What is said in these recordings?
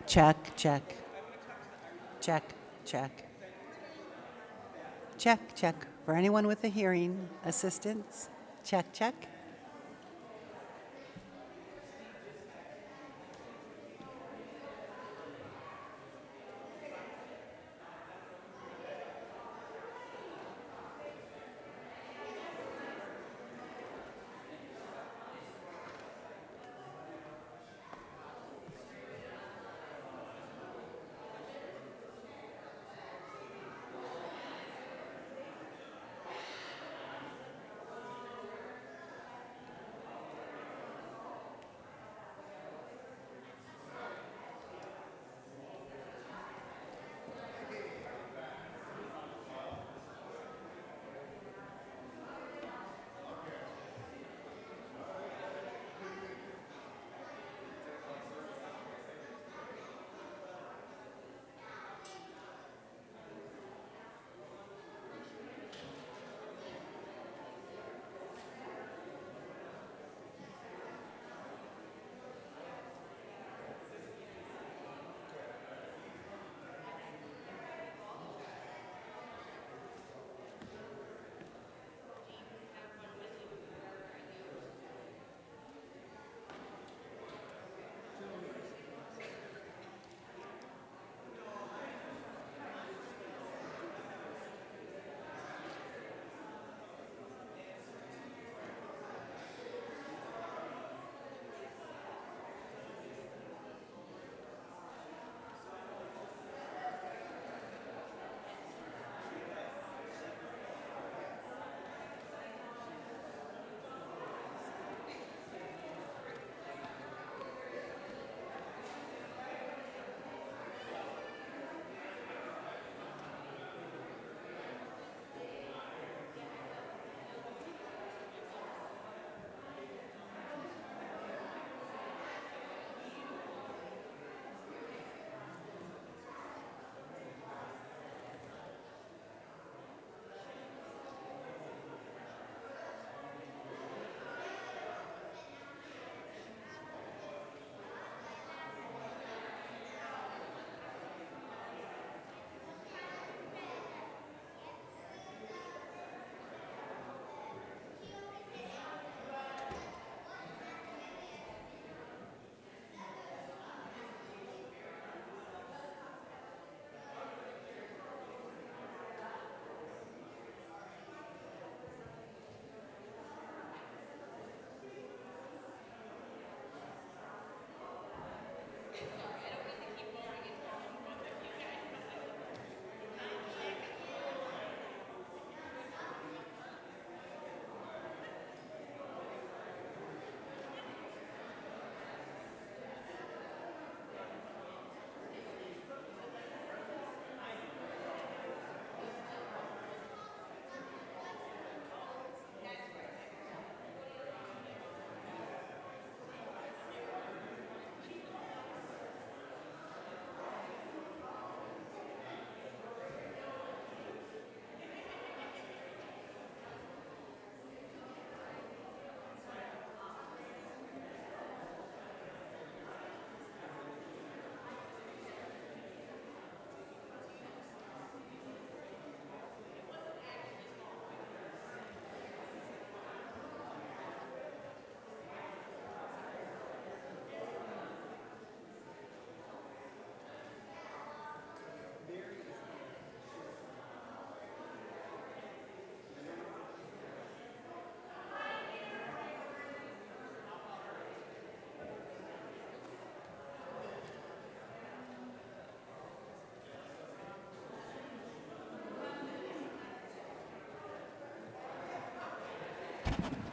Check, check. Check, check. Check, check. For anyone with a hearing assistance, check, check.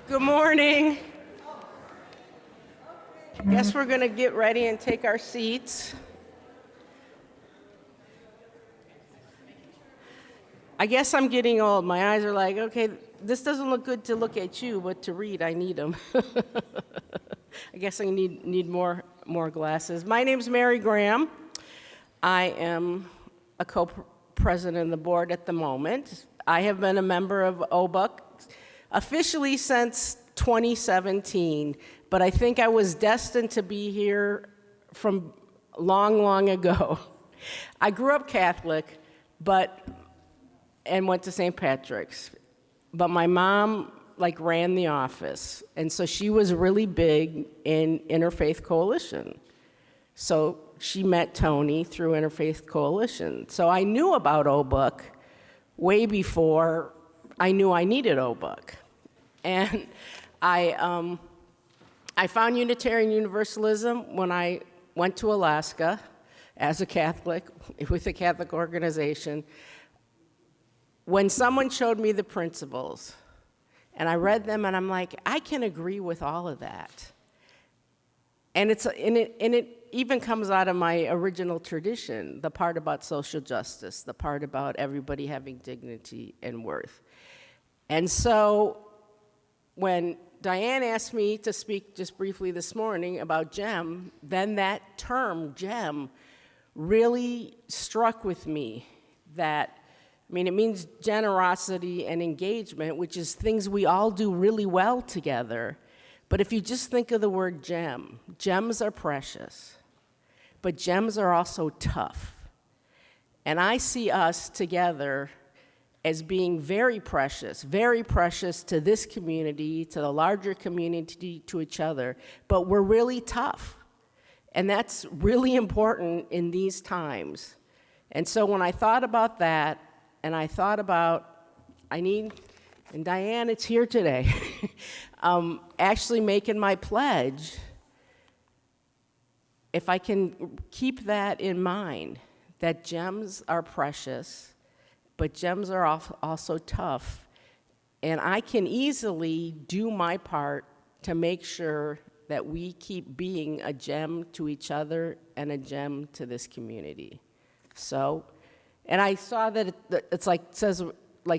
Good morning. Guess we're going to get ready and take our seats. I guess I'm getting old. My eyes are like, okay, this doesn't look good to look at you, but to read, I need them. I guess I need more glasses. My name's Mary Graham. I am a co-president of the board at the moment. I have been a member of OBUUC officially since 2017, but I think I was destined to be here from long, long ago. I grew up Catholic, and went to St. Patrick's, but my mom ran the office, and so she was really big in Interfaith Coalition. So she met Tony through Interfaith Coalition. So I knew about OBUUC way before I knew I needed OBUUC. And I found Unitarian Universalism when I went to Alaska as a Catholic with a Catholic organization. When someone showed me the principles, and I read them, and I'm like, I can agree with all of that. And it even comes out of my original tradition, the part about social justice, the part about everybody having dignity and worth. And so when Diane asked me to speak just briefly this morning about GEM, then that term, GEM, really struck with me that, it means generosity and engagement, which is things we all do really well together. But if you just think of the word gem, gems are precious, but gems are also tough. And I see us together as being very precious to this community, to the larger community, to each other, but we're really tough. And that's really important in these times. And so when I thought about that, and I thought about, and Diane, it's here today, actually making my pledge, if I can keep that in mind, that gems are precious, but gems are also tough, and I can easily do my part to make sure that we keep being a gem to each other and a gem to this community. So, and I saw that it's says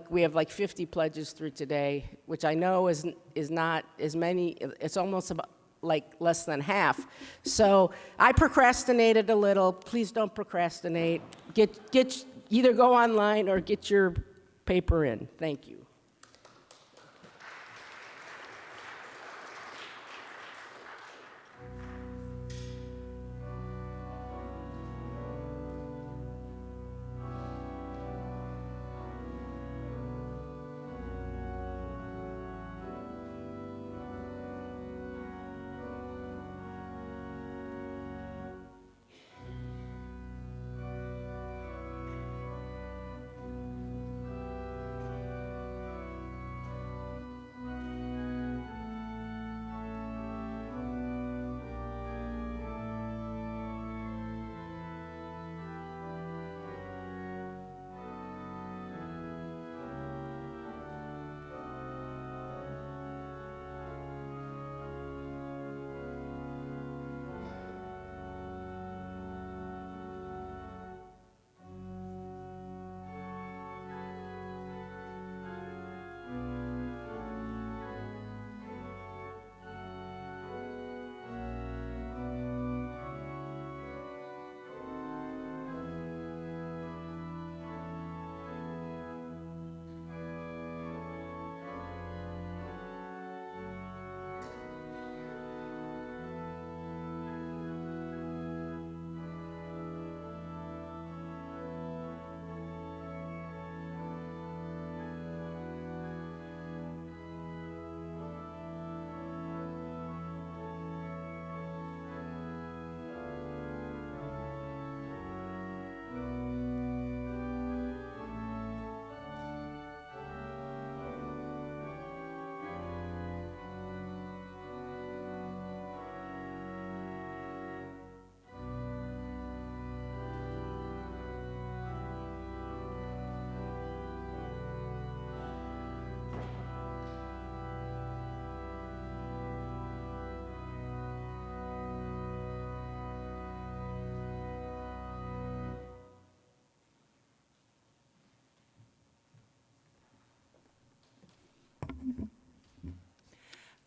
we have 50 pledges through today, which I know is not as many. It's almost about less than half. So I procrastinated a little. Please don't procrastinate. Either go online or get your paper in. Thank you.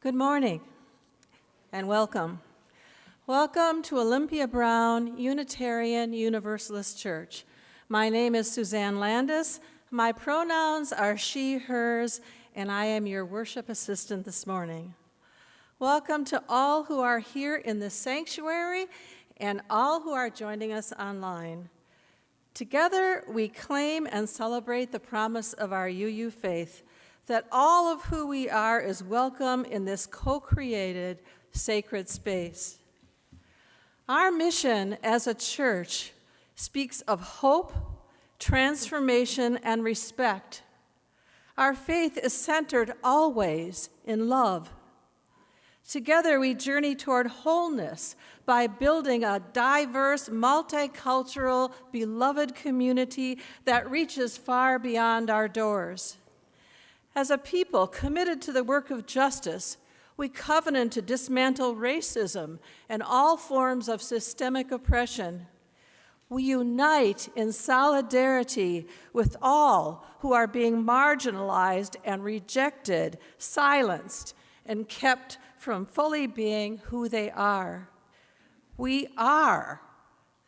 Good morning and welcome. Welcome to Olympia Brown Unitarian Universalist Church. My name is Suzanne Landis. My pronouns are she, hers, and I am your worship assistant this morning. Welcome to all who are here in the sanctuary and all who are joining us online. Together, we claim and celebrate the promise of our UU faith that all of who we are is welcome in this co-created sacred space. Our mission as a church speaks of hope, transformation, and respect. Our faith is centered always in love. Together, we journey toward wholeness by building a diverse, multicultural, beloved community that reaches far beyond our doors. As a people committed to the work of justice, we covenant to dismantle racism and all forms of systemic oppression. We unite in solidarity with all who are being marginalized and rejected, silenced, and kept from fully being who they are. We are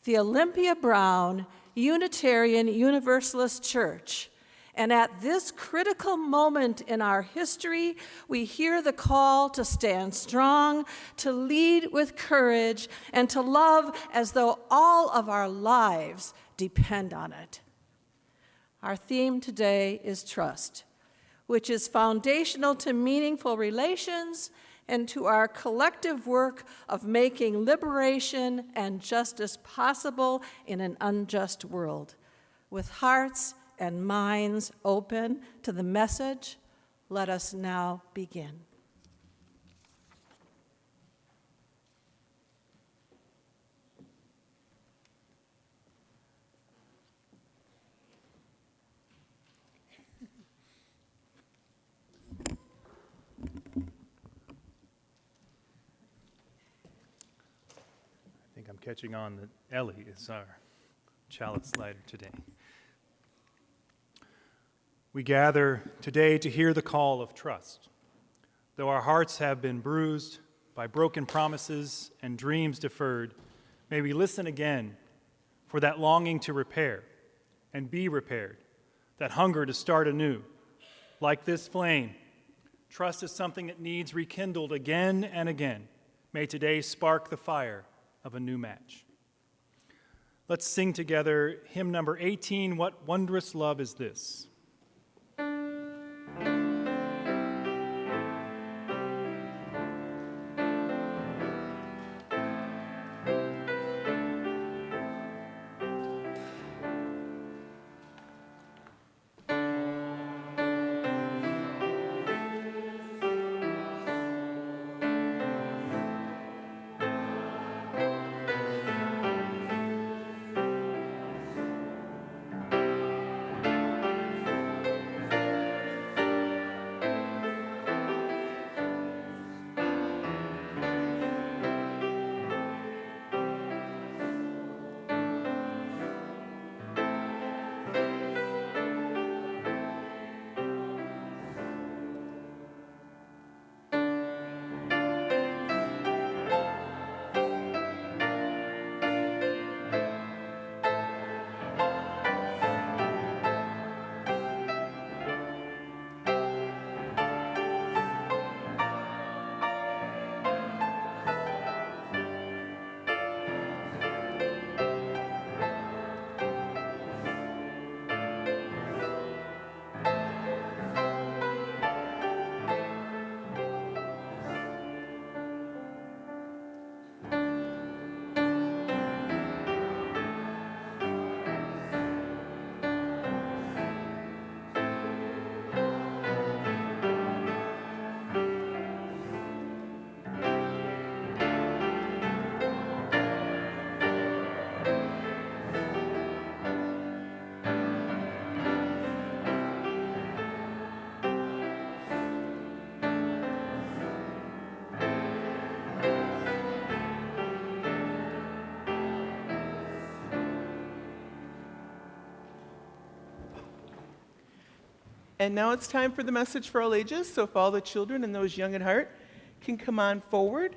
the Olympia Brown Unitarian Universalist Church. And at this critical moment in our history, we hear the call to stand strong, to lead with courage, and to love as though all of our lives depend on it. Our theme today is trust, which is foundational to meaningful relations and to our collective work of making liberation and justice possible in an unjust world. With hearts and minds open to the message, let us now begin. I think I'm catching on that Ellie is our chalice lighter today. We gather today to hear the call of trust. Though our hearts have been bruised by broken promises and dreams deferred, may we listen again for that longing to repair and be repaired, that hunger to start anew. Like this flame, trust is something that needs rekindled again and again. May today spark the fire of a new match. Let's sing together hymn number 18, What Wondrous Love Is This? And now it's time for the message for all ages, so if all the children and those young at heart can come on forward.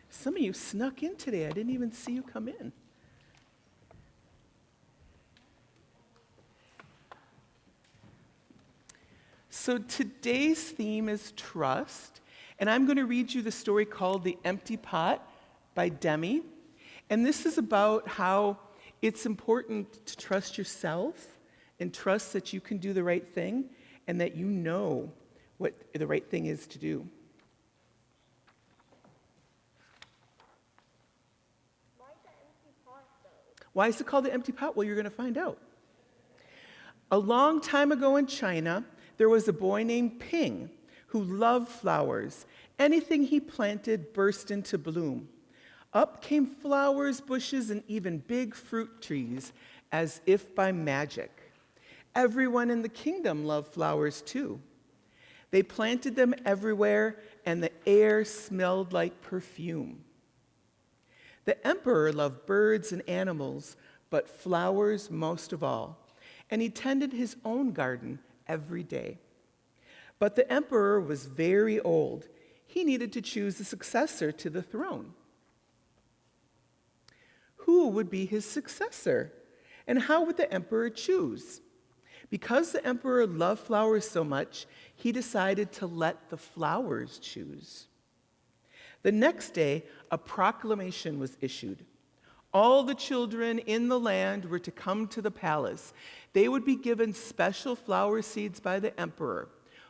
Some of you snuck in today. I didn't even see you come in. So today's theme is trust, and I'm going to read you the story called The Empty Pot by Demi. And this is about how it's important to trust yourself and trust that you can do the right thing and that you know what the right thing is to do. Why is it called the empty pot? Well, you're going to find out. A long time ago in China, there was a boy named Ping who loved flowers. Anything he planted burst into bloom. Up came flowers, bushes, and even big fruit trees, as if by magic. Everyone in the kingdom loved flowers too. They planted them everywhere, and the air smelled like perfume. The emperor loved birds and animals, but flowers most of all, and he tended his own garden every day. But the emperor was very old. He needed to choose a successor to the throne. Who would be his successor? And how would the emperor choose? Because the emperor loved flowers so much, he decided to let the flowers choose. The next day, a proclamation was issued. All the children in the land were to come to the palace. They would be given special flower seeds by the emperor.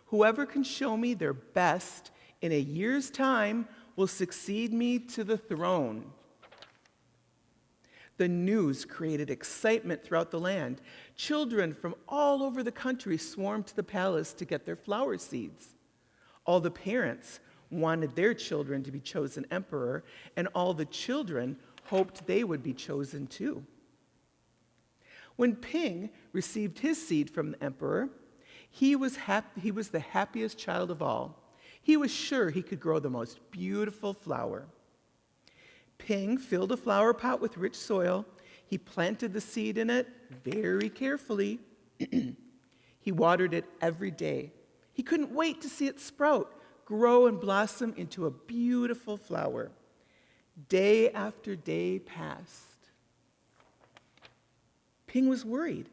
Whoever can show me their best in a year's time will succeed me to the throne. The news created excitement throughout the land. Children from all over the country swarmed to the palace to get their flower seeds. All the parents wanted their children to be chosen emperor, and all the children hoped they would be chosen too. When Ping received his seed from the emperor, he was the happiest child of all. He was sure he could grow the most beautiful flower. Ping filled a flower pot with rich soil. He planted the seed in it very carefully. He watered it every day. He couldn't wait to see it sprout, grow, and blossom into a beautiful flower. Day after day passed. Ping was worried.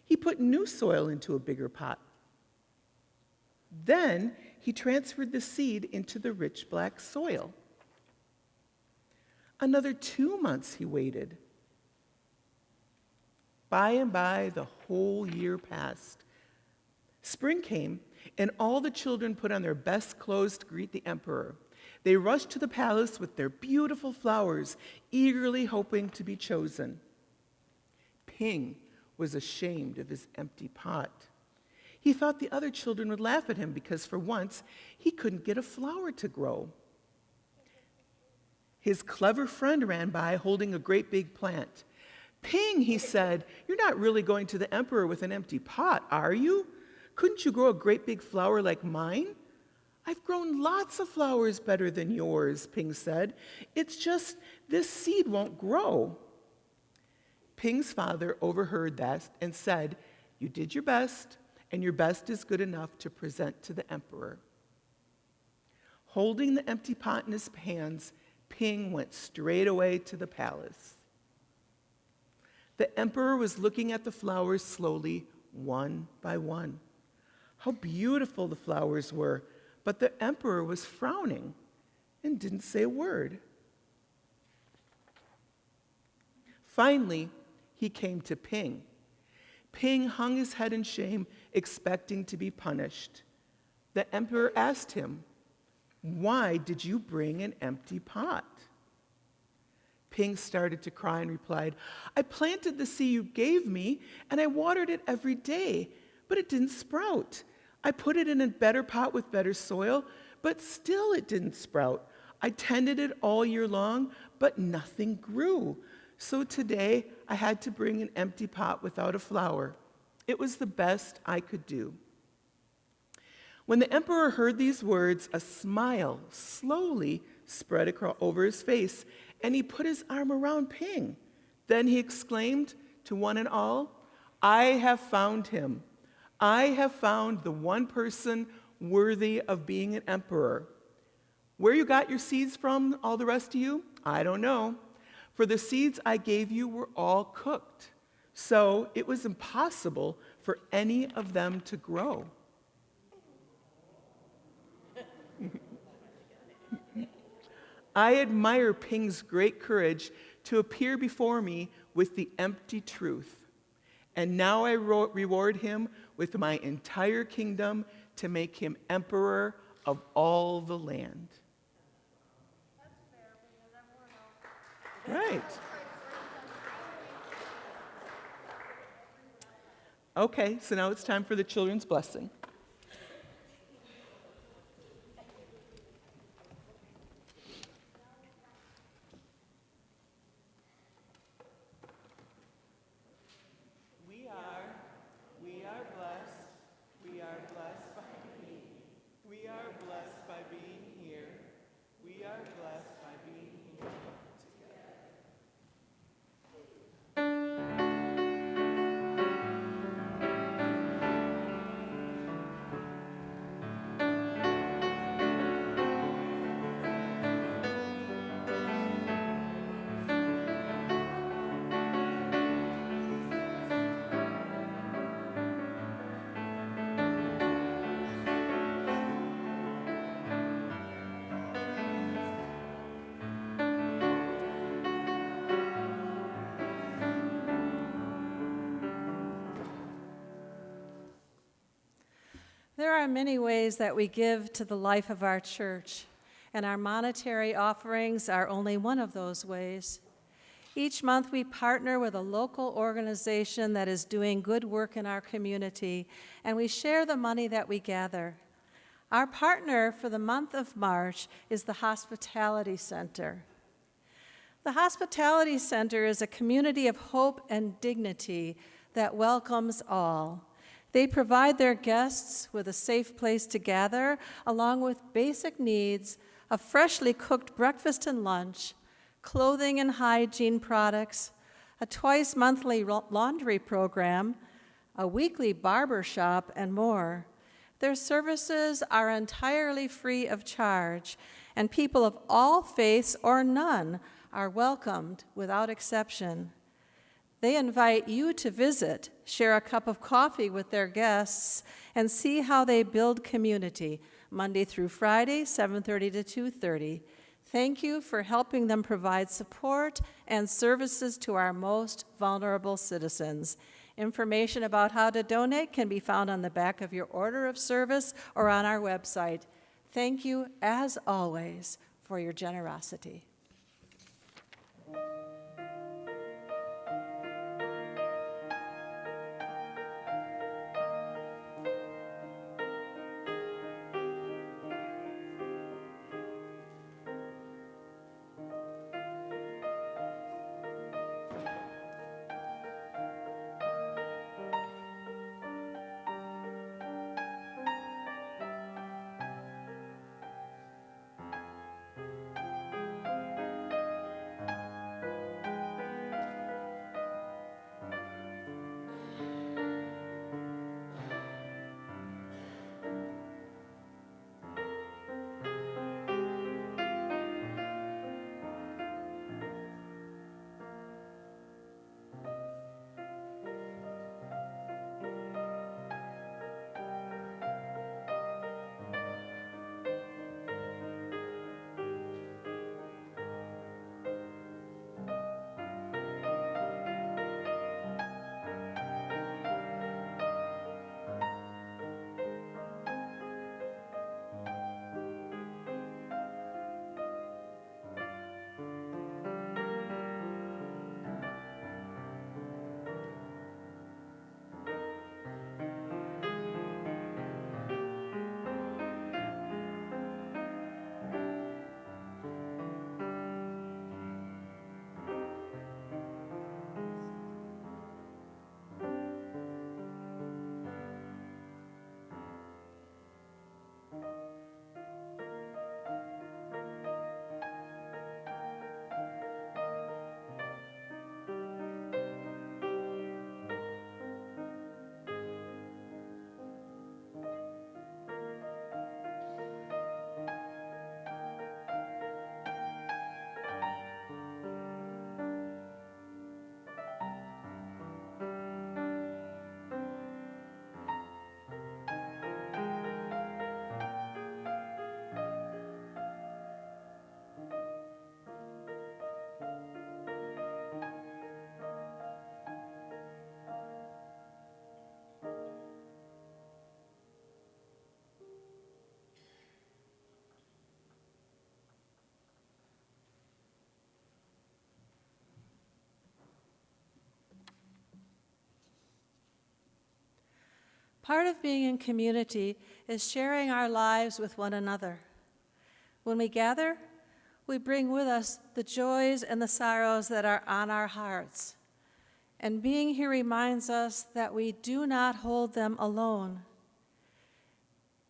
He put new soil into a bigger pot. Then he transferred the seed into the rich black soil. Another 2 months he waited. By and by, the whole year passed. Spring came, and all the children put on their best clothes to greet the emperor. They rushed to the palace with their beautiful flowers, eagerly hoping to be chosen. Ping was ashamed of his empty pot. He thought the other children would laugh at him because for once he couldn't get a flower to grow. His clever friend ran by holding a great big plant. Ping, he said, you're not really going to the emperor with an empty pot, are you? Couldn't you grow a great big flower like mine? I've grown lots of flowers better than yours, Ping said. It's just this seed won't grow. Ping's father overheard that and said, you did your best, and your best is good enough to present to the emperor. Holding the empty pot in his hands, Ping went straight away to the palace. The emperor was looking at the flowers slowly, one by one. How beautiful the flowers were, but the emperor was frowning and didn't say a word. Finally, he came to Ping. Ping hung his head in shame, expecting to be punished. The emperor asked him, why did you bring an empty pot? Ping started to cry and replied, I planted the seed you gave me, and I watered it every day, but it didn't sprout. I put it in a better pot with better soil, but still it didn't sprout. I tended it all year long, but nothing grew. So today I had to bring an empty pot without a flower. It was the best I could do. When the emperor heard these words, a smile slowly spread over his face, and he put his arm around Ping. Then he exclaimed to one and all, I have found him. I have found the one person worthy of being an emperor. Where you got your seeds from, all the rest of you, I don't know. For the seeds I gave you were all cooked, so it was impossible for any of them to grow. I admire Ping's great courage to appear before me with the empty truth. And now I reward him with my entire kingdom to make him emperor of all the land. Right. Okay, so now it's time for the children's blessing. We are blessed. We are blessed by being. We are blessed by being here. We are blessed by being here together. There are many ways that we give to the life of our church, and our monetary offerings are only one of those ways. Each month we partner with a local organization that is doing good work in our community, and we share the money that we gather. Our partner for the month of March is the Hospitality Center. The Hospitality Center is a community of hope and dignity that welcomes all. They provide their guests with a safe place to gather, along with basic needs of freshly cooked breakfast and lunch, clothing and hygiene products, a twice-monthly laundry program, a weekly barber shop, and more. Their services are entirely free of charge, and people of all faiths or none are welcomed without exception. They invite you to visit, share a cup of coffee with their guests, and see how they build community, Monday through Friday, 7:30 to 2:30. Thank you for helping them provide support and services to our most vulnerable citizens. Information about how to donate can be found on the back of your order of service or on our website. Thank you, as always, for your generosity. Part of being in community is sharing our lives with one another. When we gather, we bring with us the joys and the sorrows that are on our hearts. And being here reminds us that we do not hold them alone.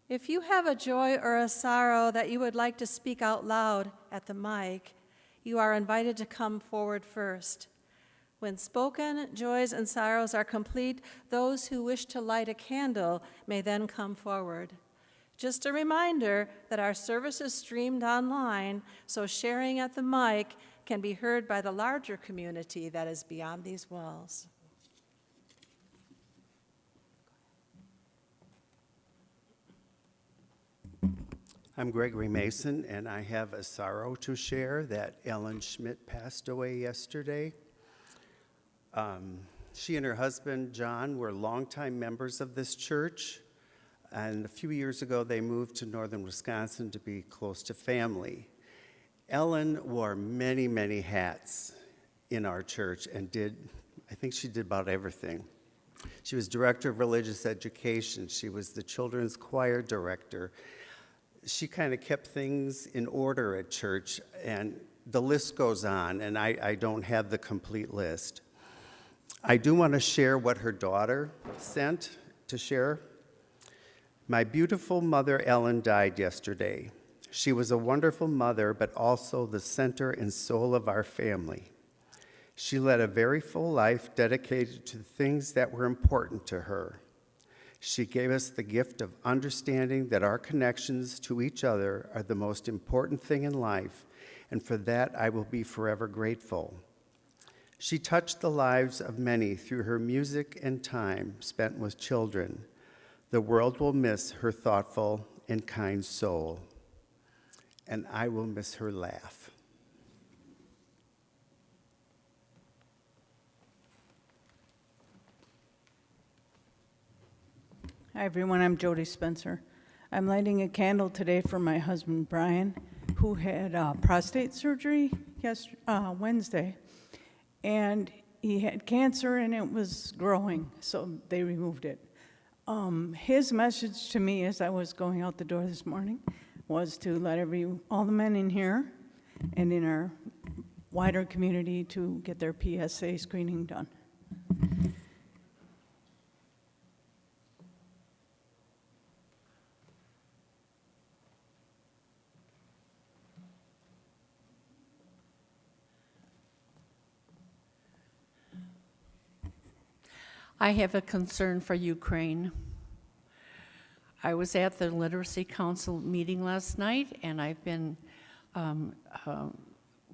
If you have a joy or a sorrow that you would like to speak out loud at the mic, you are invited to come forward first. When spoken joys and sorrows are complete, those who wish to light a candle may then come forward. Just a reminder that our service is streamed online, so sharing at the mic can be heard by the larger community that is beyond these walls. I'm Gregory Mason, and I have a sorrow to share that Ellen Schmidt passed away yesterday. She and her husband, John, were longtime members of this church, and a few years ago they moved to northern Wisconsin to be close to family. Ellen wore many, many hats in our church and I think she did about everything. She was director of religious education. She was the children's choir director. She kind of kept things in order at church, and the list goes on, and I don't have the complete list. I do want to share what her daughter sent to share. My beautiful mother, Ellen, died yesterday. She was a wonderful mother, but also the center and soul of our family. She led a very full life dedicated to the things that were important to her. She gave us the gift of understanding that our connections to each other are the most important thing in life, and for that I will be forever grateful. She touched the lives of many through her music and time spent with children. The world will miss her thoughtful and kind soul, and I will miss her laugh. Hi, everyone. I'm Jody Spencer. I'm lighting a candle today for my husband, Brian, who had prostate surgery Wednesday. And he had cancer, and it was growing, so they removed it. His message to me as I was going out the door this morning was to let all the men in here and in our wider community to get their PSA screening done. I have a concern for Ukraine. I was at the Literacy Council meeting last night, and I've been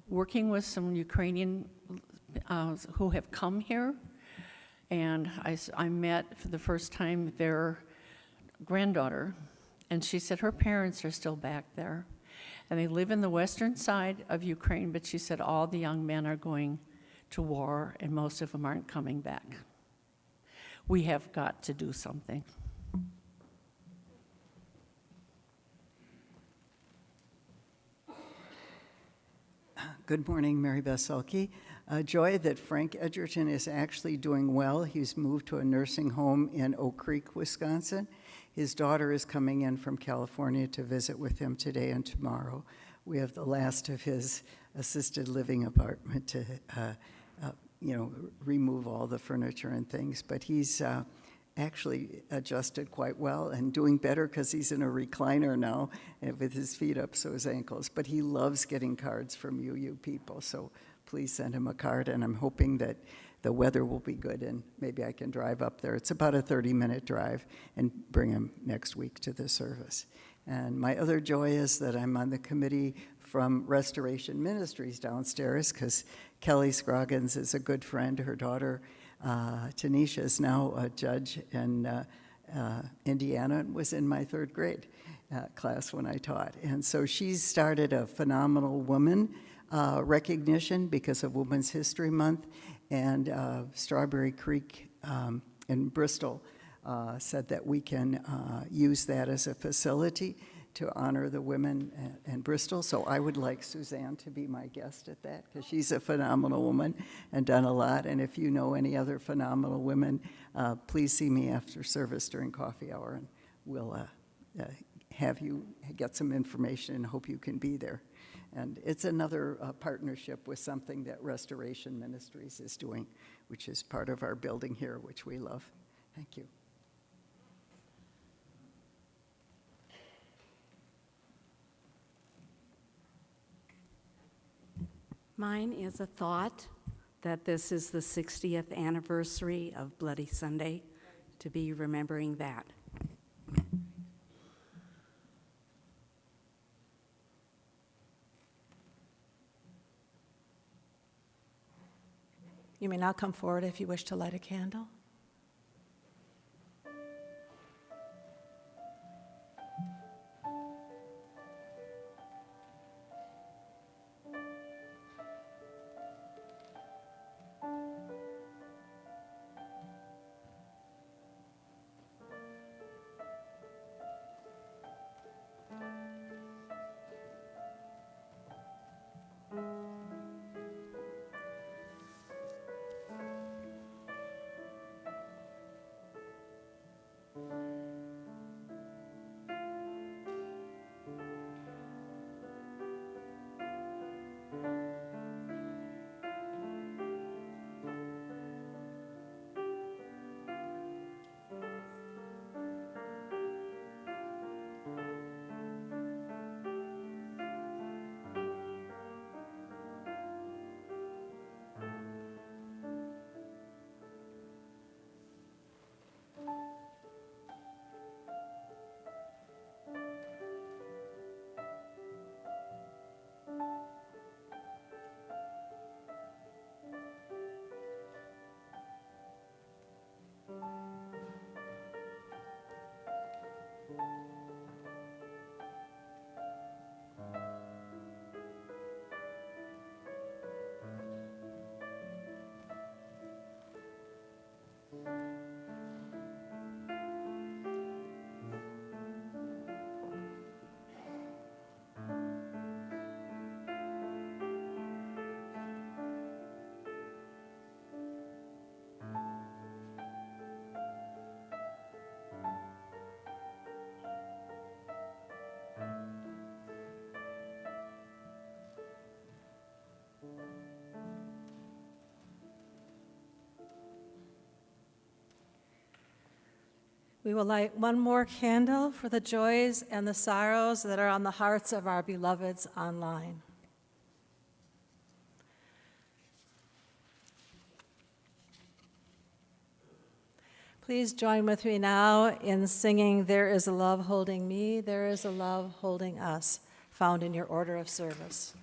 working with some Ukrainian who have come here, and I met for the first time their granddaughter, and she said her parents are still back there, and they live in the western side of Ukraine, but she said all the young men are going to war, and most of them aren't coming back. We have got to do something. Good morning, Mary Beth Selke. Joy that Frank Edgerton is actually doing well. He's moved to a nursing home in Oak Creek, Wisconsin. His daughter is coming in from California to visit with him today and tomorrow. We have the last of his assisted living apartment to remove all the furniture and things, but he's actually adjusted quite well and doing better because he's in a recliner now with his feet up so his ankles. But he loves getting cards from you people, so please send him a card, and I'm hoping that the weather will be good and maybe I can drive up there. It's about a 30-minute drive, and bring him next week to the service. And my other joy is that I'm on the committee from Restoration Ministries downstairs because Kelly Scroggins is a good friend. Her daughter, Tanisha, is now a judge in Indiana and was in my third grade class when I taught. And so she's started a phenomenal woman recognition because of Women's History Month, and Strawberry Creek in Bristol said that we can use that as a facility to honor the women in Bristol. So I would like Suzanne to be my guest at that, because she's a phenomenal woman and done a lot. And if you know any other phenomenal women, please see me after service during coffee hour, and we'll have you get some information and hope you can be there. And it's another partnership with something that Restoration Ministries is doing, which is part of our building here, which we love. Thank you. Mine is a thought that this is the 60th anniversary of Bloody Sunday, to be remembering that. You may now come forward if you wish to light a candle. We will light one more candle for the joys and the sorrows that are on the hearts of our beloveds online. Please join with me now in singing "There is a Love Holding Me, There is a Love Holding Us," found in your order of service.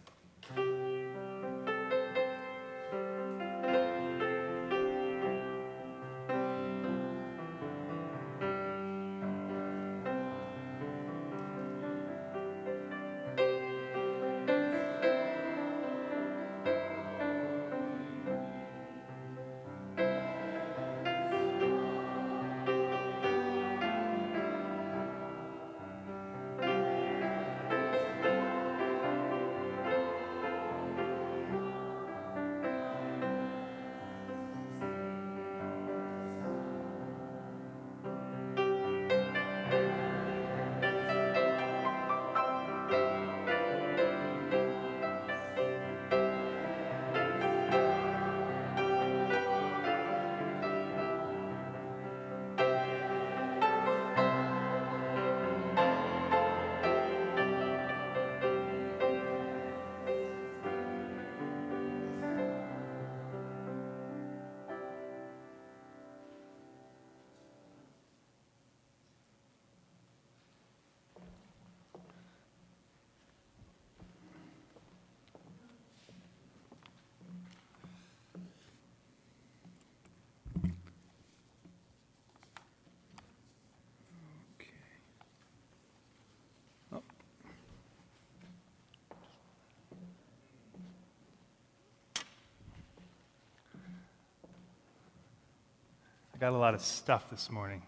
I got a lot of stuff this morning.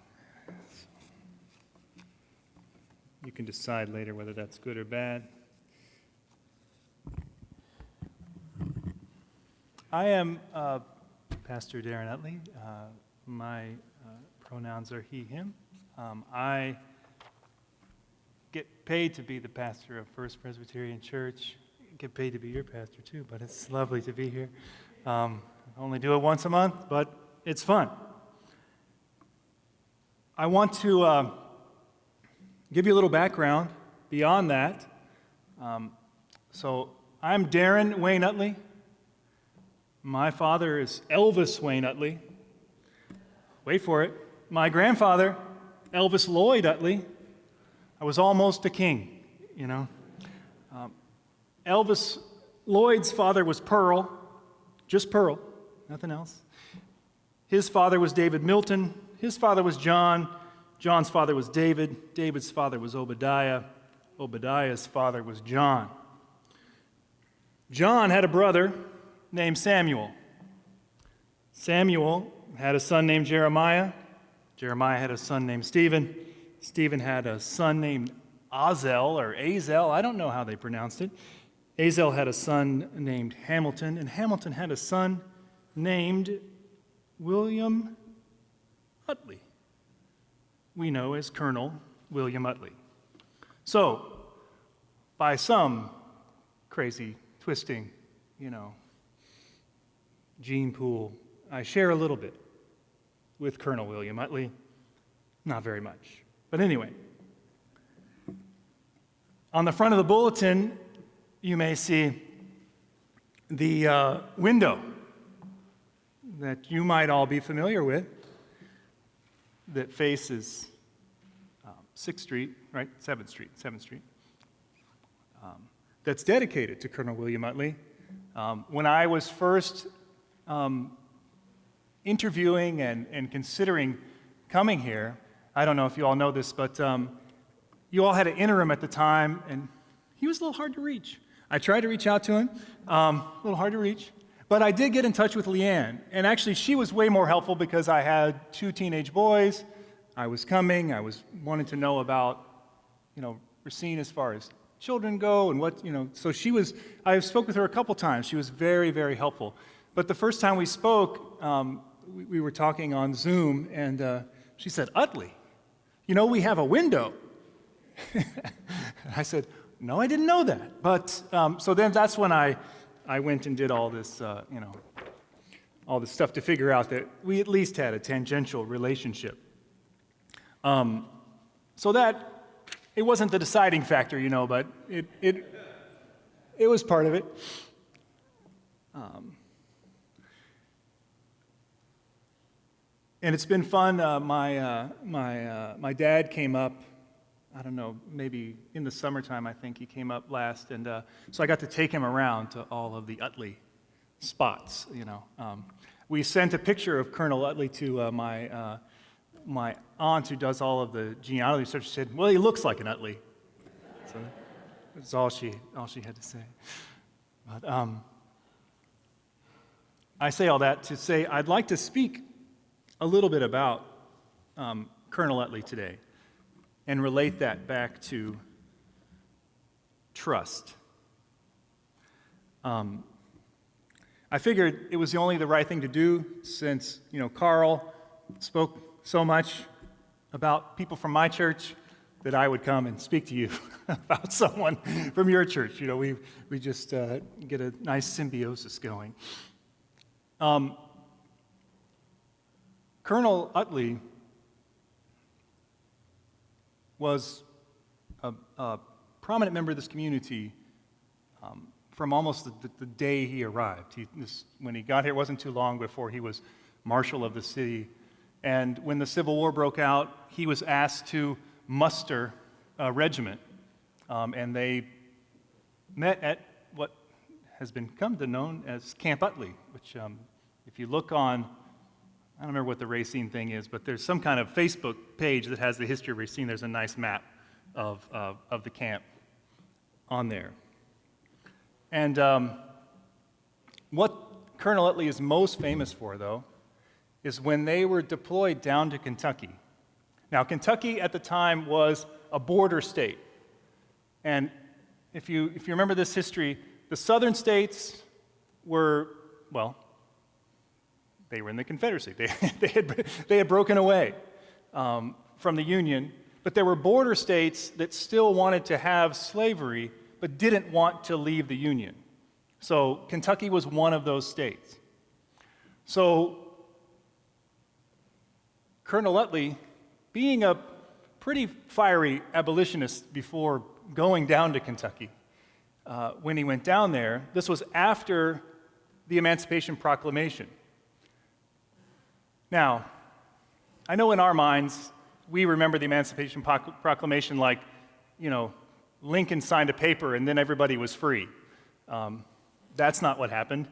You can decide later whether that's good or bad. I am Pastor Darren Utley. My pronouns are he, him. I get paid to be the pastor of First Presbyterian Church. I get paid to be your pastor too, but it's lovely to be here. I only do it once a month, but it's fun. I want to give you a little background beyond that. So I'm Darren Wayne Utley. My father is Elvis Wayne Utley. Wait for it. My grandfather, Elvis Lloyd Utley. I was almost a king, you know. Elvis Lloyd's father was Pearl, just Pearl, nothing else. His father was David Milton. His father was John. John's father was David. David's father was Obadiah. Obadiah's father was John. John had a brother named Samuel. Samuel had a son named Jeremiah. Jeremiah had a son named Stephen. Stephen had a son named Azel, or Azel, I don't know how they pronounced it. Azel had a son named Hamilton, and Hamilton had a son named William Utley. We know as Colonel William Utley. So, by some crazy, twisting, gene pool, I share a little bit with Colonel William Utley. Not very much. But anyway, on the front of the bulletin, you may see the window that you might all be familiar with that faces 6th Street, right? 7th Street, that's dedicated to Colonel William Utley. When I was first interviewing and considering coming here, I don't know if you all know this, but you all had an interim at the time, and he was a little hard to reach. I tried to reach out to him, a little hard to reach, but I did get in touch with Leanne, and actually she was way more helpful because I had 2 teenage boys. I was coming, I was wanting to know about, Racine as far as children go and what, so I spoke with her a couple times. She was very, very helpful. But the first time we spoke, we were talking on Zoom, and she said, Utley, we have a window. I said, no, I didn't know that. But, so then that's when I went and did all this, all this stuff to figure out that we at least had a tangential relationship. So that, it wasn't the deciding factor, but it was part of it. And it's been fun. My dad came up, I don't know, maybe in the summertime, I think he came up last, and so I got to take him around to all of the Utley spots, We sent a picture of Colonel Utley to my aunt who does all of the genealogy research. She said, well, he looks like an Utley. So that's all she had to say. But I say all that to say I'd like to speak a little bit about Colonel Utley today and relate that back to trust. I figured it was the right thing to do since, Carl spoke so much about people from my church that I would come and speak to you about someone from your church. We just get a nice symbiosis going. Colonel Utley was a prominent member of this community from almost the day he arrived. When he got here, it wasn't too long before he was marshal of the city. And when the Civil War broke out, he was asked to muster a regiment. And they met at what has become known as Camp Utley, which if you look on, I don't remember what the Racine thing is, but there's some kind of Facebook page that has the history of Racine. There's a nice map of the camp on there. And what Colonel Utley is most famous for, though, is when they were deployed down to Kentucky. Now, Kentucky at the time was a border state And if you remember this history, the southern states were, well, they were in the Confederacy. They had broken away from the Union, but there were border states that still wanted to have slavery but didn't want to leave the Union. So Kentucky was one of those states. So Colonel Utley, being a pretty fiery abolitionist before going down to Kentucky, when he went down there, this was after the Emancipation Proclamation. Now, I know in our minds, we remember the Emancipation Proclamation like, Lincoln signed a paper and then everybody was free. That's not what happened.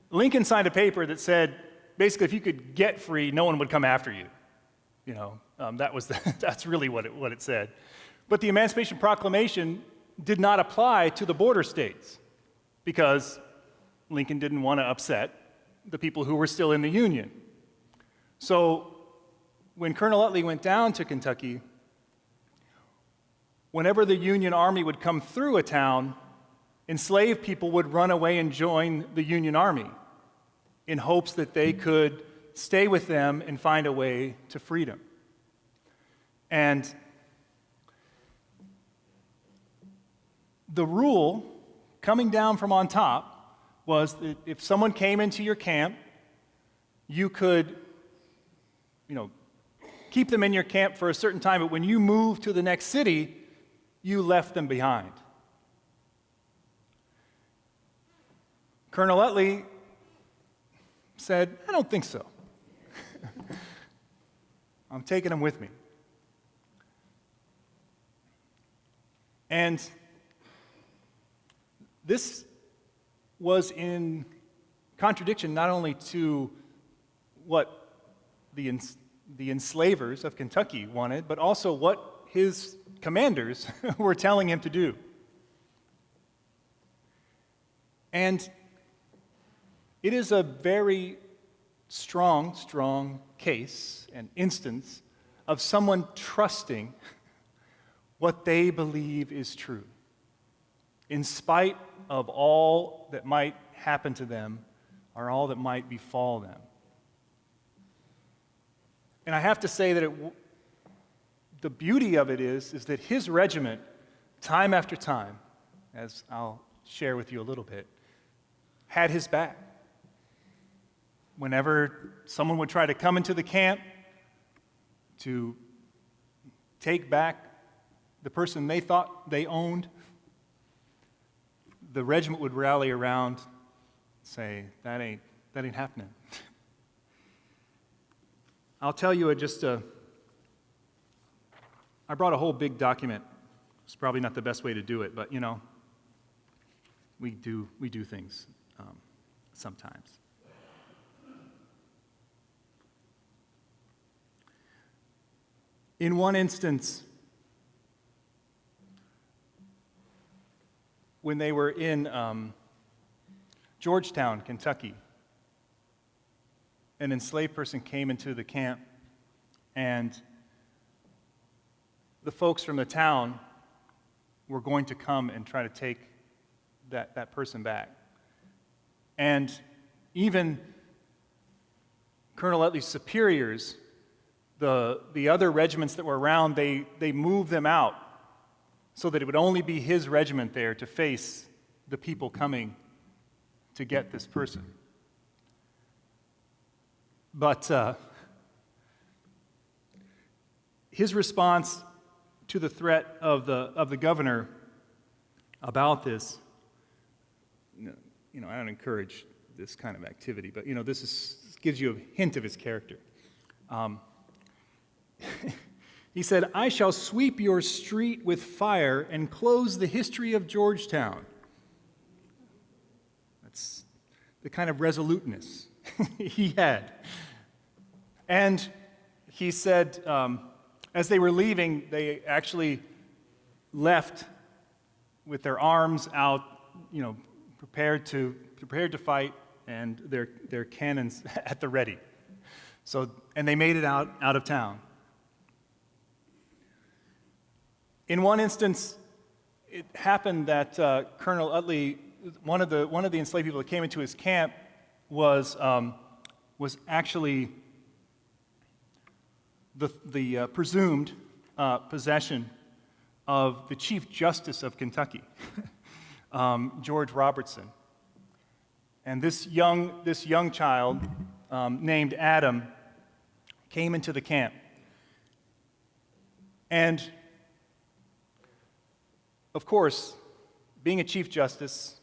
Lincoln signed a paper that said, basically, if you could get free, no one would come after you. That's really what it said. But the Emancipation Proclamation did not apply to the border states because Lincoln didn't want to upset the people who were still in the Union. So when Colonel Utley went down to Kentucky, whenever the Union Army would come through a town, enslaved people would run away and join the Union Army in hopes that they could stay with them and find a way to freedom. And the rule coming down from on top was that if someone came into your camp, you could, keep them in your camp for a certain time, but when you moved to the next city, you left them behind. Colonel Utley said, I don't think so. I'm taking them with me. And this was in contradiction not only to what the enslavers of Kentucky wanted, but also what his commanders were telling him to do. And it is a very strong case and instance of someone trusting what they believe is true, in spite of all that might happen to them or all that might befall them. And I have to say that the beauty of it is that his regiment, time after time, as I'll share with you a little bit, had his back. Whenever someone would try to come into the camp to take back the person they thought they owned, the regiment would rally around and say, that ain't happening. I'll tell you I brought a whole big document. It's probably not the best way to do it, but we do things sometimes. In one instance, when they were in Georgetown, Kentucky, an enslaved person came into the camp, and the folks from the town were going to come and try to take that person back. And even Colonel Utley's superiors, the other regiments that were around, they moved them out so that it would only be his regiment there to face the people coming to get this person. But his response to the threat of the governor about this, I don't encourage this kind of activity, but this gives you a hint of his character. He said, "I shall sweep your street with fire and close the history of Georgetown." That's the kind of resoluteness he had. And he said, as they were leaving, they actually left with their arms out, prepared to fight, and their cannons at the ready. And they made it out of town. In one instance, it happened that Colonel Utley, one of the enslaved people that came into his camp, was actually the presumed possession of the Chief Justice of Kentucky, George Robertson. And this young child named Adam came into the camp. And of course, being a Chief Justice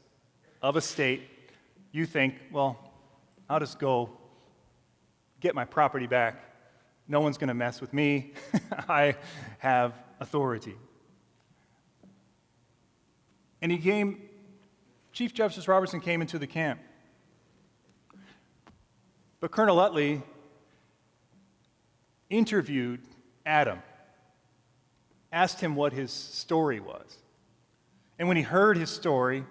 of a state, you think, well, I'll just go get my property back. No one's going to mess with me. I have authority. And Chief Justice Robertson came into the camp. But Colonel Utley interviewed Adam, asked him what his story was. And when he heard his story,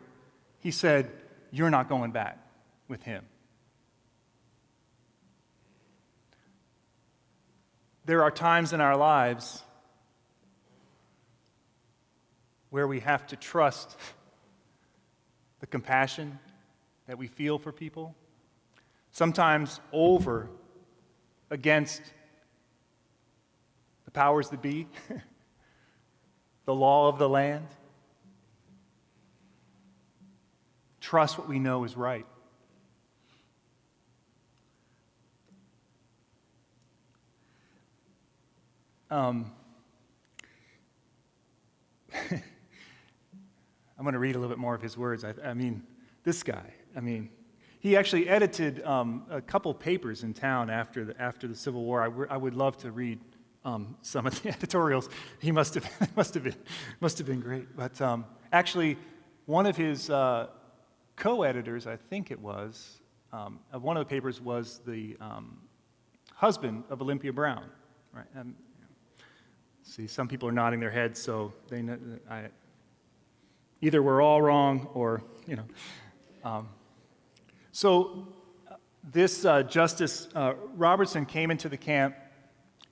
he said, "You're not going back with him." There are times in our lives where we have to trust the compassion that we feel for people, sometimes over against the powers that be, the law of the land. Trust what we know is right. I'm going to read a little bit more of his words. I mean, this guy, he actually edited a couple papers in town after the Civil War. I would love to read some of the editorials. He must have been great. But actually, one of his co-editors, I think it was, of one of the papers was the husband of Olympia Brown. Right? See, some people are nodding their heads, so they know. Either we're all wrong, or So this Justice Robertson came into the camp.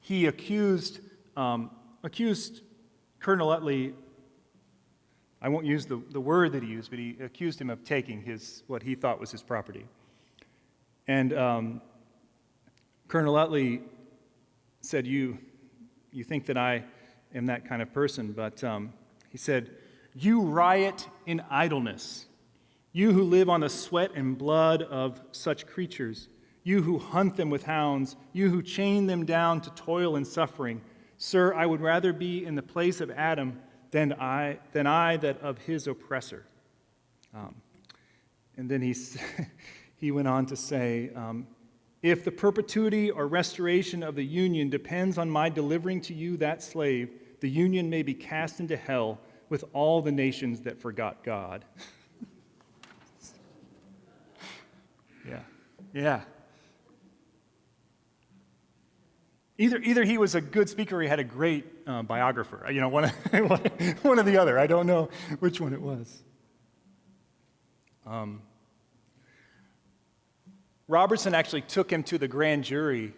He accused Colonel Utley. I won't use the word that he used, but he accused him of taking what he thought was his property. And Colonel Utley said, "You think that I am that kind of person," but he said, "You riot in idleness. You who live on the sweat and blood of such creatures. You who hunt them with hounds. You who chain them down to toil and suffering. Sir, I would rather be in the place of Adam than I that of his oppressor." And then he went on to say, "If the perpetuity or restoration of the Union depends on my delivering to you that slave, the Union may be cast into hell with all the nations that forgot God." Yeah. Either he was a good speaker or he had a great biographer. One or the other. I don't know which one it was. Robertson actually took him to the grand jury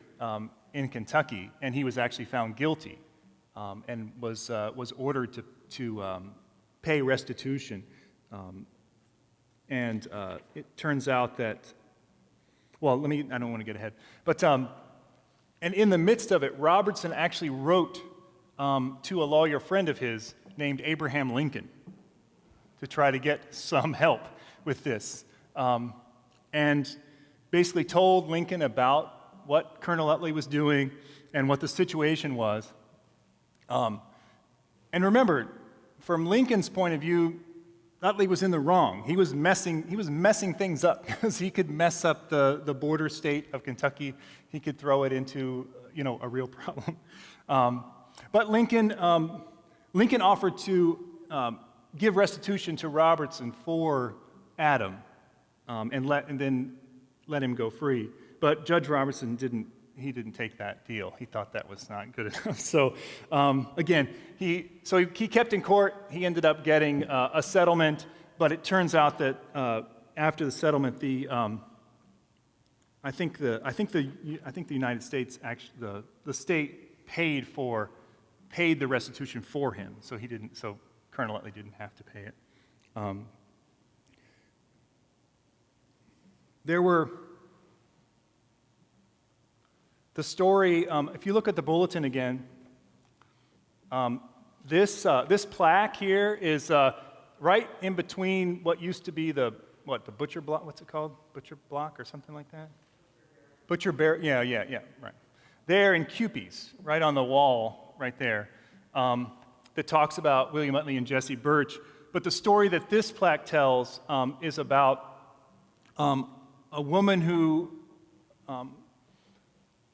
in Kentucky, and he was actually found guilty and was ordered to pay restitution. And it turns out that, I don't want to get ahead, but and in the midst of it, Robertson actually wrote to a lawyer friend of his named Abraham Lincoln to try to get some help with this, and basically told Lincoln about what Colonel Utley was doing and what the situation was. And remember, from Lincoln's point of view, Utley was in the wrong. He was messing things up because he could mess up the border state of Kentucky. He could throw it into a real problem. But Lincoln offered to give restitution to Robertson for Adam, and then let him go free. But Judge Robertson didn't take that deal. He thought that was not good enough. So again, he kept in court. He ended up getting a settlement, but it turns out that after the settlement, I think the United States actually the state paid for paid the restitution for him, so Colonel Utley didn't have to pay it. There were the story. If you look at the bulletin again, this plaque here is right in between what used to be the butcher block. What's it called? Butcher block or something like that? Butcher Bear. Yeah, right. There in Cupie's, right on the wall, right there, that talks about William Utley and Jessie Birch. But the story that this plaque tells is about a woman who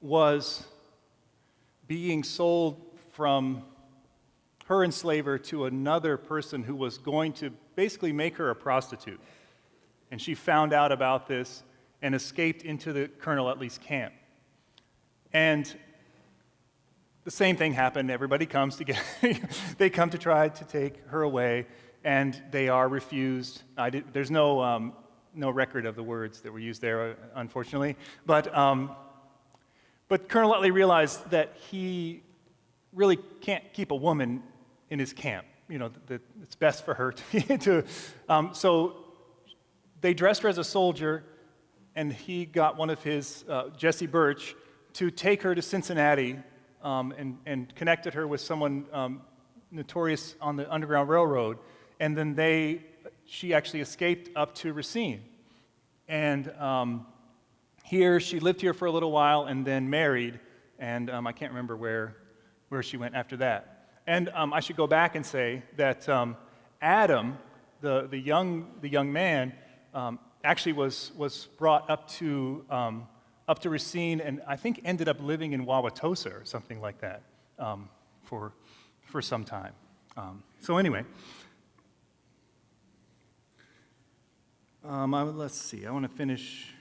was being sold from her enslaver to another person who was going to basically make her a prostitute. And she found out about this and escaped into the Colonel Utley's camp. And the same thing happened. Everybody comes to they come to try to take her away, and they are refused. There's no record of the words that were used there, unfortunately. But Colonel Utley realized that he really can't keep a woman in his camp. That it's best for her to. So they dressed her as a soldier, and he got one of his, Jessie Birch, to take her to Cincinnati and connected her with someone notorious on the Underground Railroad. And then she actually escaped up to Racine. And here, she lived here for a little while and then married, and I can't remember where she went after that. And I should go back and say that Adam, the young man, actually was brought up to Racine, and I think ended up living in Wauwatosa or something like that for some time. So anyway, let's see. I want to finish.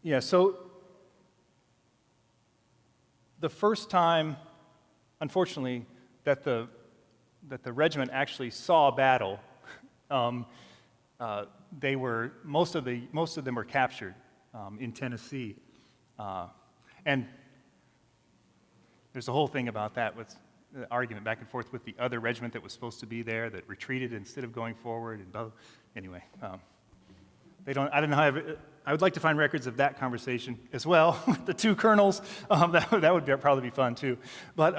Yeah, so the first time, unfortunately, that the regiment actually saw battle, most of them were captured in Tennessee, and there's a whole thing about that with the argument back and forth with the other regiment that was supposed to be there that retreated instead of going forward. And anyway, they don't. I don't know. I would like to find records of that conversation as well with the two colonels. That would probably be fun too. But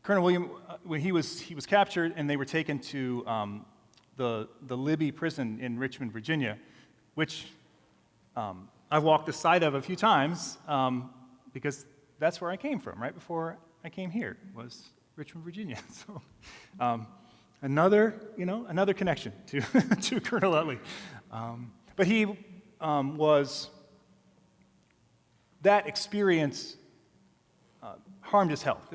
Colonel William, when he was captured, and they were taken to the Libby prison in Richmond, Virginia, which I've walked the side of a few times because that's where I came from. Right before I came here was Richmond, Virginia. So another connection to to Colonel Utley. But he was that experience. Harmed his health.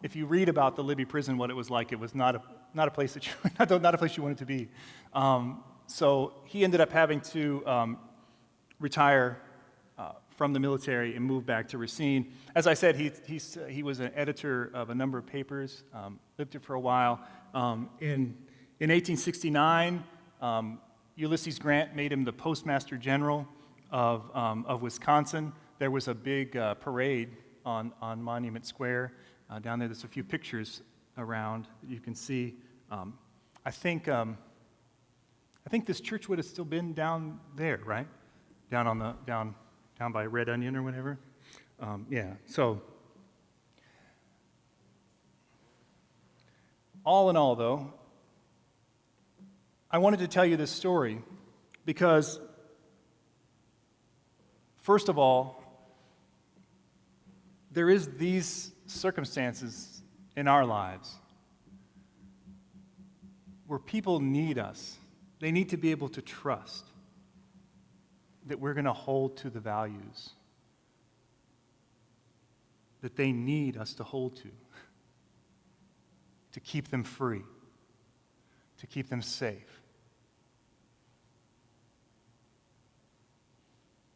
If you read about the Libby prison, what it was like, it was not a place that not a place you wanted to be. So he ended up having to retire from the military and move back to Racine. As I said, he was an editor of a number of papers. Lived here for a while. In 1869, Ulysses Grant made him the Postmaster General of Wisconsin. There was a big parade on Monument Square. Down there, there's a few pictures around that you can see. I think this church would have still been down there, right? Down by Red Onion or whatever. Yeah. So, all in all, though, I wanted to tell you this story because, first of all, there is these circumstances in our lives where people need us. They need to be able to trust that we're going to hold to the values that they need us to hold to keep them free, to keep them safe.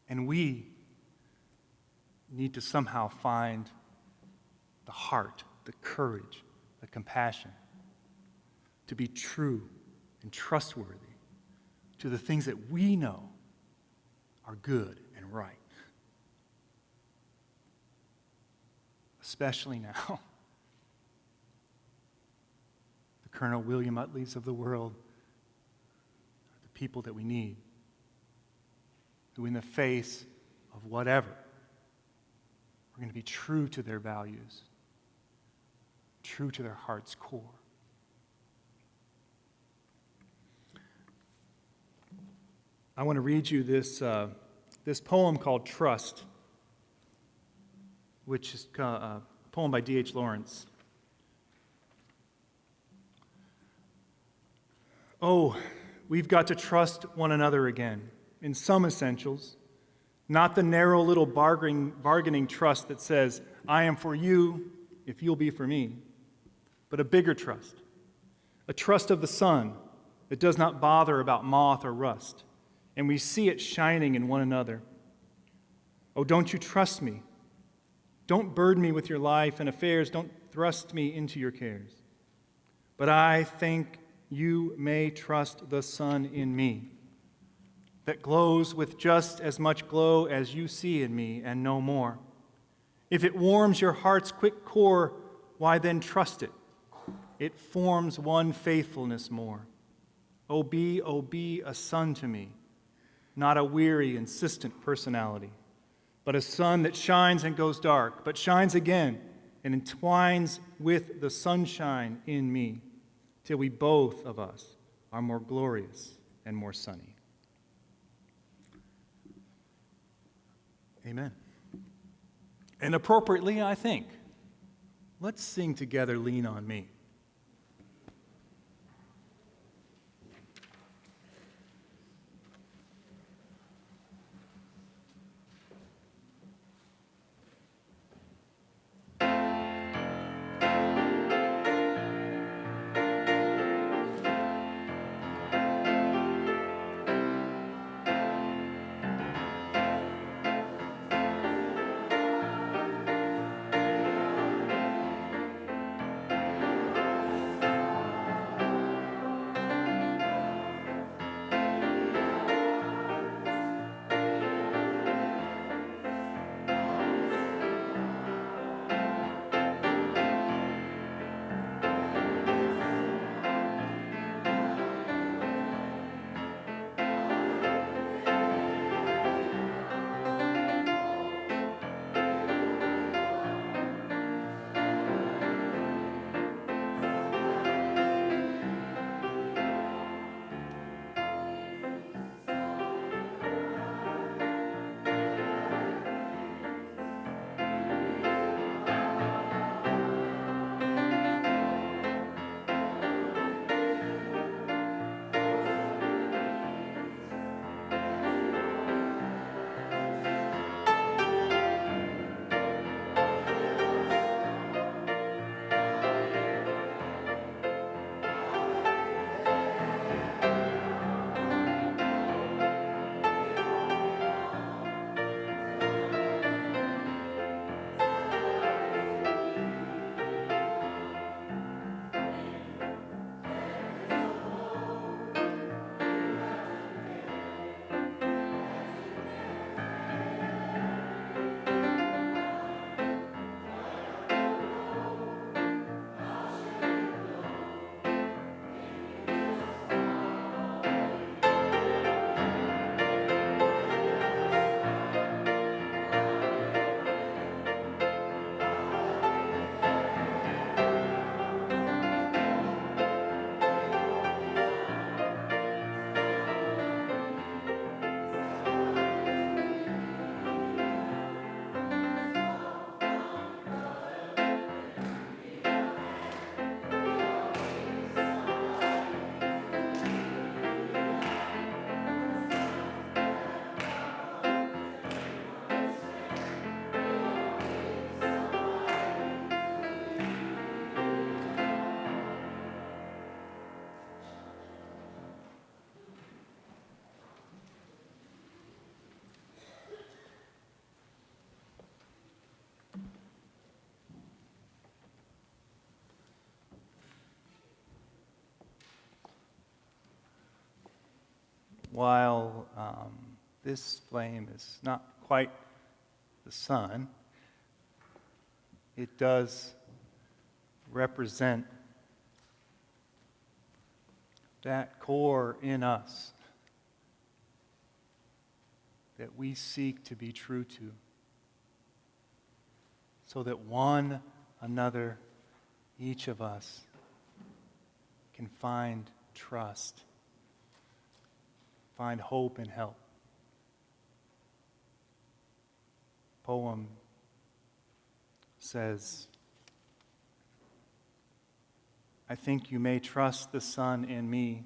And we need to somehow find the heart, the courage, the compassion to be true and trustworthy to the things that we know are good and right. Especially now. The Colonel William Utleys of the world are the people that we need, who in the face of whatever, are going to be true to their values, true to their heart's core. I want to read you this poem called Trust, which is a poem by D.H. Lawrence. Oh, we've got to trust one another again in some essentials, not the narrow little bargaining trust that says, I am for you if you'll be for me, but a bigger trust, a trust of the sun that does not bother about moth or rust, and we see it shining in one another. Oh, don't you trust me? Don't burden me with your life and affairs. Don't thrust me into your cares. But I think you may trust the sun in me, that glows with just as much glow as you see in me and no more. If it warms your heart's quick core, why then trust it? It forms one faithfulness more. Oh, be a sun to me, not a weary, insistent personality, but a sun that shines and goes dark, but shines again and entwines with the sunshine in me, till we both of us are more glorious and more sunny. Amen. And appropriately, I think, let's sing together, Lean on Me. while this flame is not quite the sun, it does represent that core in us that we seek to be true to, so that one another, each of us, can find trust, find hope and help. Poem says, I think you may trust the sun in me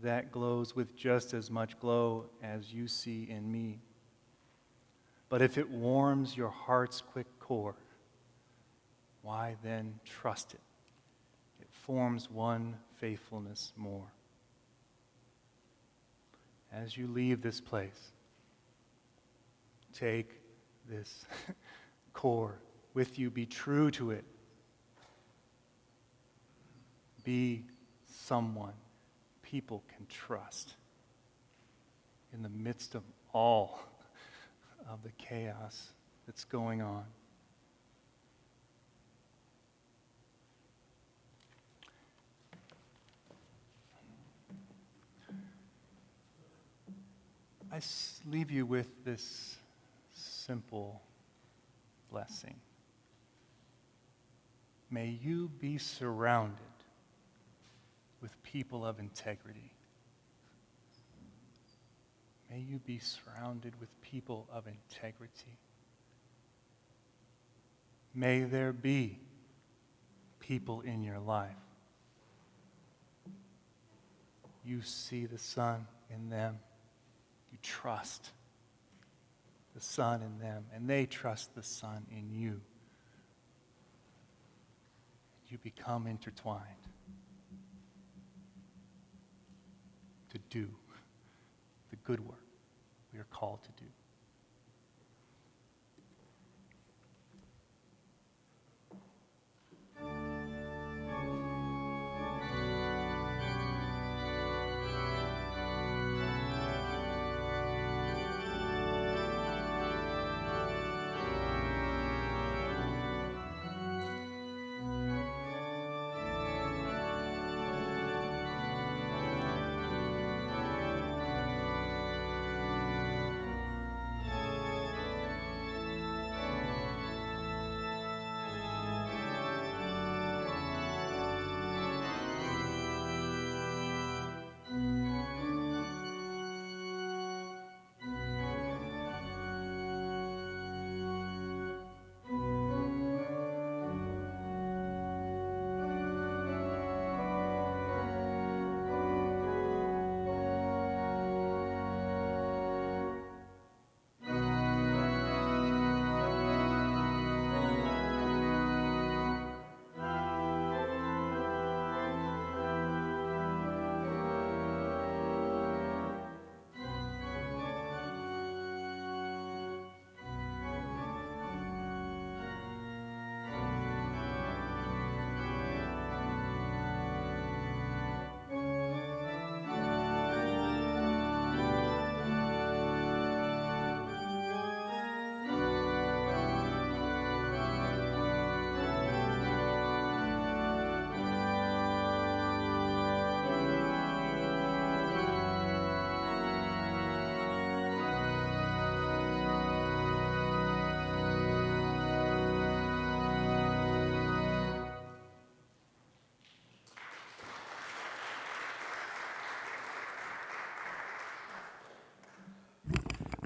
that glows with just as much glow as you see in me. But if it warms your heart's quick core, why then trust it? It forms one faithfulness more. As you leave this place, take this core with you, be true to it. Be someone people can trust in the midst of all of the chaos that's going on. I leave you with this simple blessing. May you be surrounded with people of integrity. May you be surrounded with people of integrity. May there be people in your life. You see the sun in them. You trust the sun in them, and they trust the sun in you. You become intertwined to do the good work we are called to do.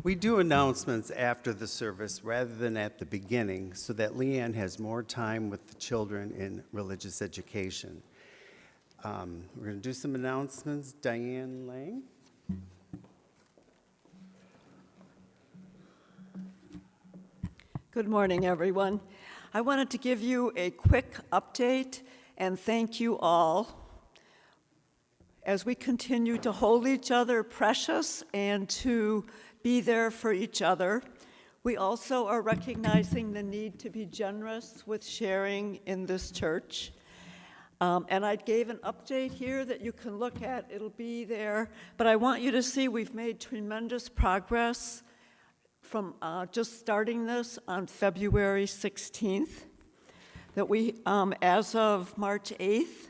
We do announcements after the service rather than at the beginning so that Leanne has more time with the children in religious education. We're going to do some announcements. Diane Lang. Good morning, everyone. I wanted to give you a quick update and thank you all as we continue to hold each other precious and to be there for each other. We also are recognizing the need to be generous with sharing in this church. And I gave an update here that you can look at. It'll be there. But I want you to see we've made tremendous progress from just starting this on February 16th. That we, as of March 8th,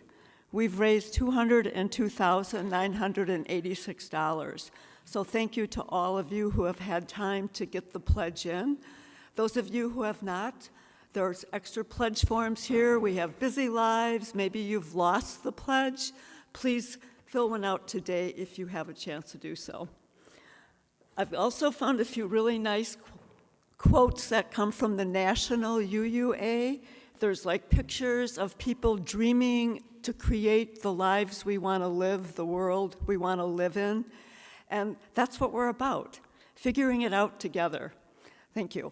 we've raised $202,986. So thank you to all of you who have had time to get the pledge in. Those of you who have not, there's extra pledge forms here. We have busy lives. Maybe you've lost the pledge. Please fill one out today if you have a chance to do so. I've also found a few really nice quotes that come from the National UUA. There's like pictures of people dreaming to create the lives we want to live, the world we want to live in. And that's what we're about, figuring it out together. Thank you.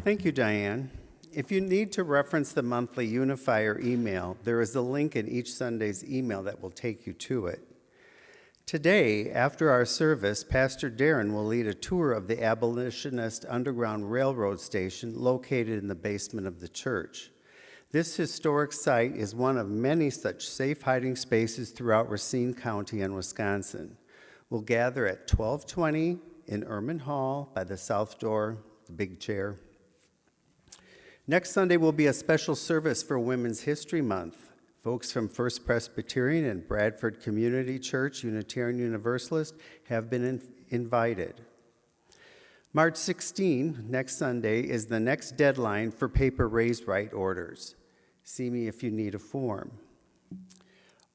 Thank you, Diane. If you need to reference the monthly Unifier email, there is a link in each Sunday's email that will take you to it. Today, after our service, Pastor Darren will lead a tour of the Abolitionist Underground Railroad station located in the basement of the church. This historic site is one of many such safe hiding spaces throughout Racine County and Wisconsin. We'll gather at 1220 in Erman Hall by the south door, the big chair. Next Sunday will be a special service for Women's History Month. Folks from First Presbyterian and Bradford Community Church, Unitarian Universalist, have been invited. March 16, next Sunday, is the next deadline for paper raise right orders. See me if you need a form.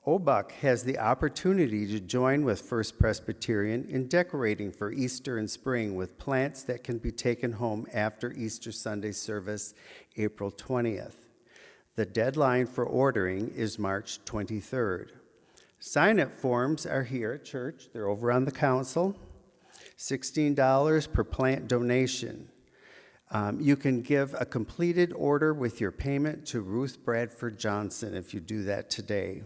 OBUUC has the opportunity to join with First Presbyterian in decorating for Easter and spring with plants that can be taken home after Easter Sunday service, April 20th. The deadline for ordering is March 23rd. Sign-up forms are here at church. They're over on the council. $16 per plant donation. You can give a completed order with your payment to Ruth Bradford Johnson if you do that today.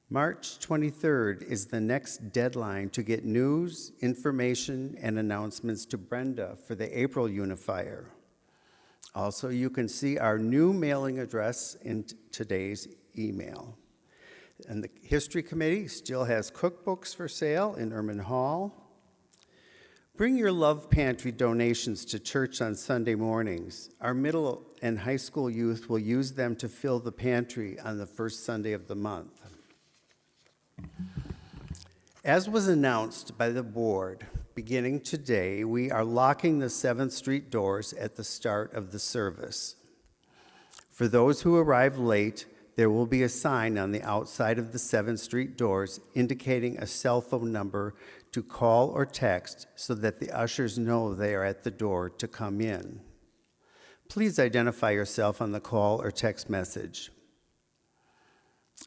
March 23rd is the next deadline to get news, information, and announcements to Brenda for the April Unifier. Also, you can see our new mailing address in today's email. And the History Committee still has cookbooks for sale in Erman Hall. Bring your Love Pantry donations to church on Sunday mornings. Our middle and high school youth will use them to fill the pantry on the first Sunday of the month. As was announced by the board, beginning today, we are locking the 7th Street doors at the start of the service. For those who arrive late, there will be a sign on the outside of the 7th Street doors indicating a cell phone number to call or text so that the ushers know they are at the door to come in. Please identify yourself on the call or text message.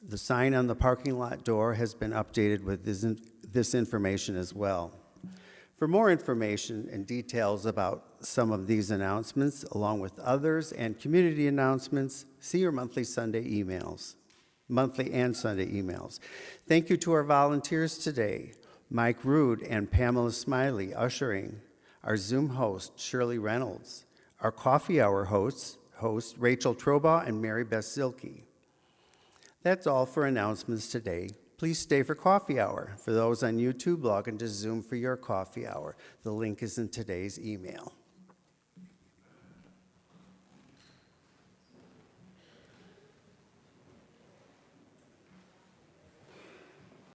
The sign on the parking lot door has been updated with this information as well. For more information and details about some of these announcements, along with others and community announcements, see your monthly and Sunday emails. Thank you to our volunteers today, Mike Rood and Pamela Smiley, ushering, our Zoom host, Shirley Reynolds, our coffee hour hosts, Rachel Trobaugh and Mary Beth Silke. That's all for announcements today. Please stay for coffee hour. For those on YouTube, log into Zoom for your coffee hour. The link is in today's email.